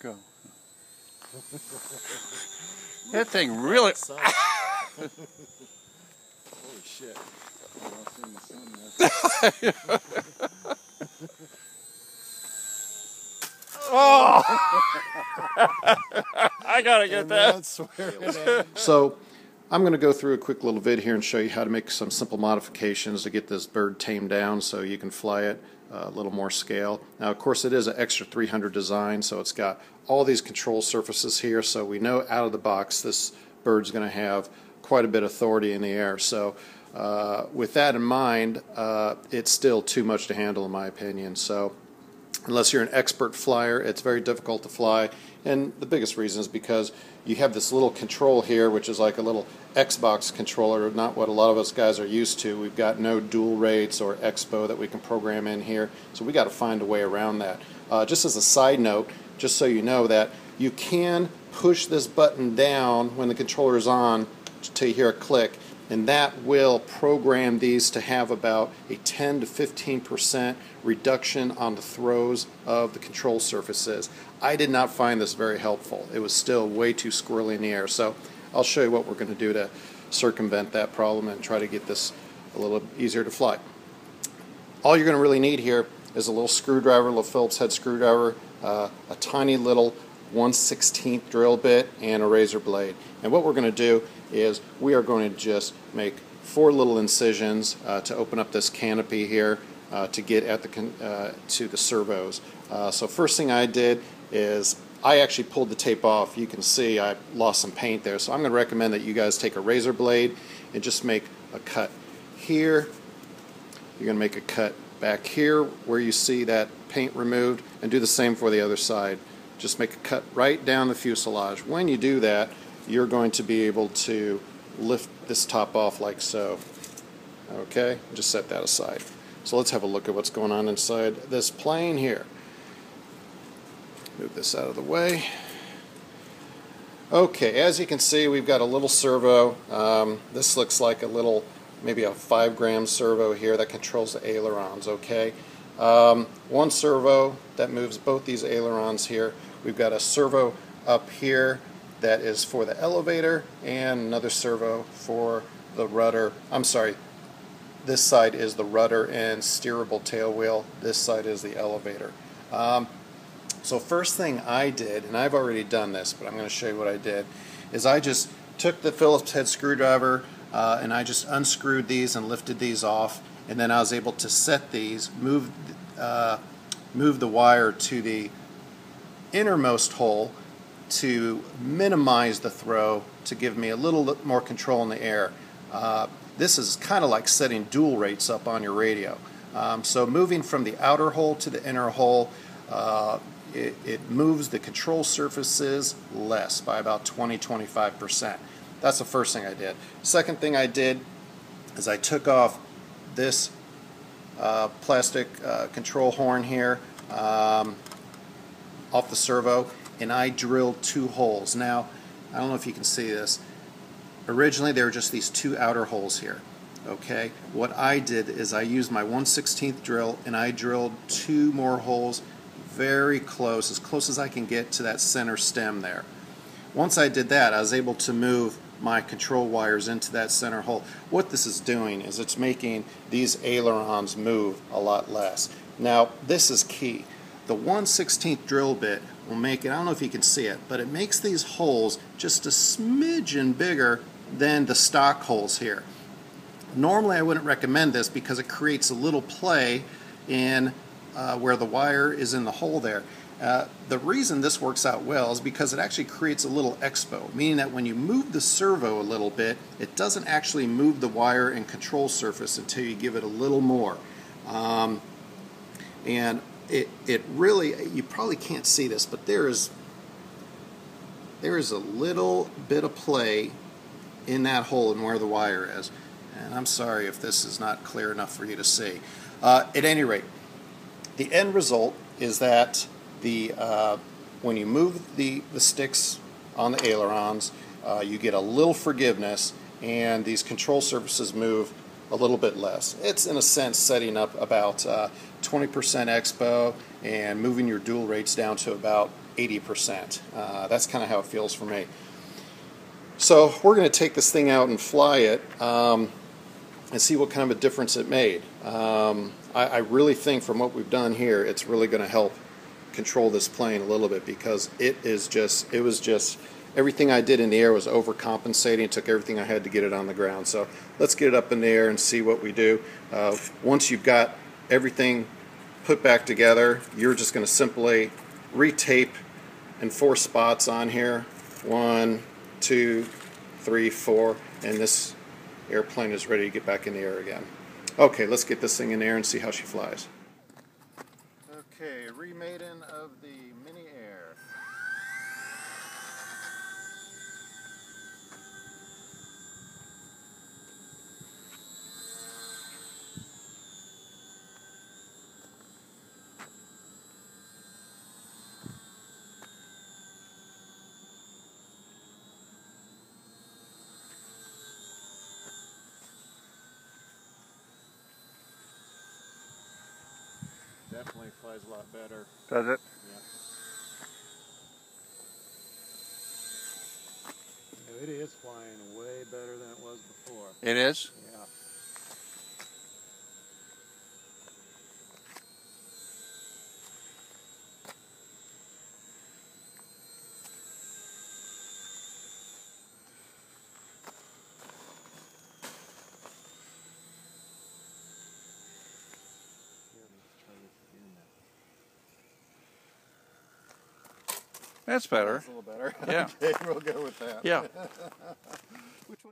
Go. That thing really... Holy shit. Oh! I gotta get that. So I'm going to go through a quick little vid here and show you how to make some simple modifications to get this bird tamed down so you can fly it a little more scale. Now, of course, it is an Extra 300 design, so it's got all these control surfaces here, so we know out of the box this bird's going to have quite a bit of authority in the air. So with that in mind, it's still too much to handle in my opinion. So unless you're an expert flyer, it's very difficult to fly, and the biggest reason is because you have this little control here, which is like a little Xbox controller, not what a lot of us guys are used to. We've got no dual rates or expo that we can program in here, so we got to find a way around that. Just as a side note, just so you know that you can push this button down when the controller is on till you hear a click, and that will program these to have about a 10 to 15% reduction on the throws of the control surfaces. I did not find this very helpful. It was still way too squirrely in the air. So I'll show you what we're going to do to circumvent that problem and try to get this a little easier to fly. All you're going to really need here is a little screwdriver, a little Phillips head screwdriver, a tiny little 1/16 drill bit, and a razor blade. And what we're going to do is we are going to just make 4 little incisions to open up this canopy here to get at the to the servos. So first thing I did is I actually pulled the tape off. You can see I lost some paint there, so I'm going to recommend that you guys take a razor blade and just make a cut here. You're going to make a cut back here where you see that paint removed, and do the same for the other side. Just make a cut right down the fuselage. When you do that, you're going to be able to lift this top off like so. Okay, just set that aside. So let's have a look at what's going on inside this plane here. Move this out of the way. Okay, as you can see, we've got a little servo. This looks like a little, maybe a 5-gram servo here that controls the ailerons. Okay, one servo that moves both these ailerons here. We've got a servo up here that is for the elevator, and another servo for the rudder. I'm sorry, this side is the rudder and steerable tail wheel. This side is the elevator. So first thing I did, and I've already done this, but I'm going to show you what I did, is I just took the Phillips head screwdriver and I just unscrewed these and lifted these off, and then I was able to set these, move the wire to the innermost hole to minimize the throw, to give me a little more control in the air. This is kind of like setting dual rates up on your radio. So moving from the outer hole to the inner hole, it moves the control surfaces less by about 20-25%. That's the first thing I did. Second thing I did is I took off this plastic control horn here off the servo, and I drilled 2 holes. Now, I don't know if you can see this. Originally, there were just these 2 outer holes here. Okay, what I did is I used my 1/16 drill and I drilled 2 more holes very close as I can get to that center stem there. Once I did that, I was able to move my control wires into that center hole. What this is doing is it's making these ailerons move a lot less. Now, this is key. The 1/16 drill bit will make it, I don't know if you can see it, but it makes these holes just a smidgen bigger than the stock holes here. Normally I wouldn't recommend this because it creates a little play in where the wire is in the hole there. The reason this works out well is because it actually creates a little expo, meaning that when you move the servo a little bit, it doesn't actually move the wire and control surface until you give it a little more. And it really, you probably can't see this, but there is a little bit of play in that hole and where the wire is. And I'm sorry if this is not clear enough for you to see. At any rate, the end result is that when you move the sticks on the ailerons, you get a little forgiveness, and these control surfaces move a little bit less. It's in a sense setting up about 20% expo and moving your dual rates down to about 80%. That's kind of how it feels for me. So we're going to take this thing out and fly it and see what kind of a difference it made. I really think from what we've done here, it's really going to help control this plane a little bit, because it was just everything I did in the air was overcompensating. It took everything I had to get it on the ground. So let's get it up in the air and see what we do. Once you've got everything put back together, you're just going to simply retape in 4 spots on here. 1, 2, 3, 4, and this airplane is ready to get back in the air again. Okay, let's get this thing in the air and see how she flies. Okay, remaiden of the Mini Air. Definitely flies a lot better. Does it? Yeah. It is flying way better than it was before. It is? Yeah. That's better. That's a little better. Yeah. Okay, we'll go with that. Yeah. Which one?